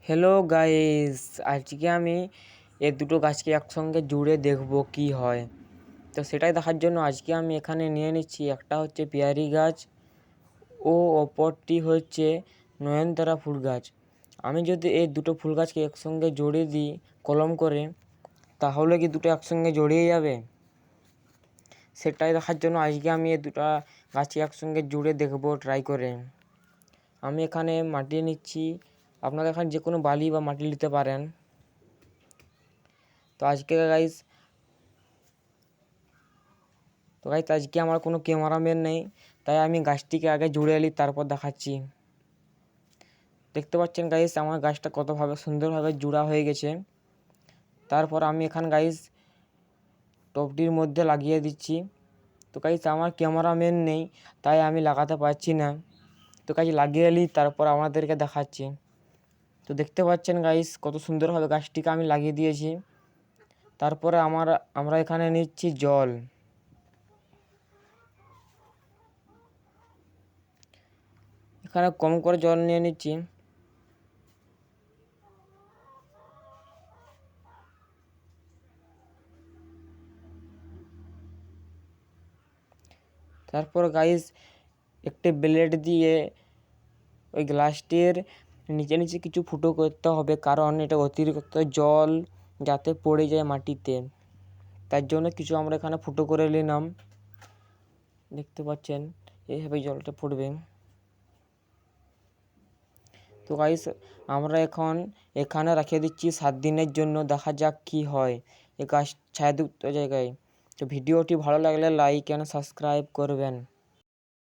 Hello guys, আজকে আমি এই দুটো গাছকে একসঙ্গে জুড়ে দেখব কি হয়। তো সেটাই দেখার জন্য আজকে আমি এখানে নিয়ে নিচ্ছি, একটা হচ্ছে পেয়ারি গাছ ও অপরটি হচ্ছে নয়নতারা ফুল গাছ। আমি যদি এই দুটো ফুল গাছকে একসঙ্গে জড়িয়ে দিই কলম করে, তাহলে কি দুটো একসঙ্গে জড়িয়ে যাবে? সেটাই দেখার জন্য আজকে আমি এই দুটো গাছকে একসঙ্গে জুড়ে দেখব ট্রাই করে। আমি এখানে মাটি নিচ্ছি, আপনারা এখানে যে কোনো বালি বা মাটি নিতে পারেন। তো গাইস আজকে আমার কোনো ক্যামেরাম্যান নেই, তাই আমি গাছটিকে আগে জুড়ে নিই, তারপর দেখাচ্ছি। দেখতে পাচ্ছেন গাইস আমার গাছটা কতভাবে সুন্দরভাবে জুড়া হয়ে গেছে। তারপর আমি এখানে গাইস টবটির মধ্যে লাগিয়ে দিচ্ছি। তো গাইস আমার ক্যামেরাম্যান নেই, তাই আমি লাগাতে পারছি না। তো গাইস লাগিয়ে নিই, তারপর আমাদেরকে দেখাচ্ছি। তো দেখতে পাচ্ছেন গাইস কত সুন্দরভাবে গাছটিকে আমি লাগিয়ে দিয়েছি। তারপরে আমরা এখানে নিচ্ছি জল। এখানে কম করে জল নিয়ে নিচ্ছি। তারপর গাইস একটি ব্লেড দিয়ে ওই গ্লাসটির নিচে নিচে কিছু ফুটো করতে হবে, কারণ এটা অতিরিক্ত জল যাতে পড়ে যায় মাটিতে। তার জন্য কিছু আমরা এখানে ফুটো করে নিলাম। দেখতে পাচ্ছেন এইভাবে জলটা পড়বে। তো গাইস আমরা এখন এখানে রেখে দিচ্ছি 7 দিনের জন্য, দেখা যাক কি হয় এই গাছ ছায়াযুক্ত জায়গায়। তো ভিডিওটি ভালো লাগলে লাইক এন্ড সাবস্ক্রাইব করবেন।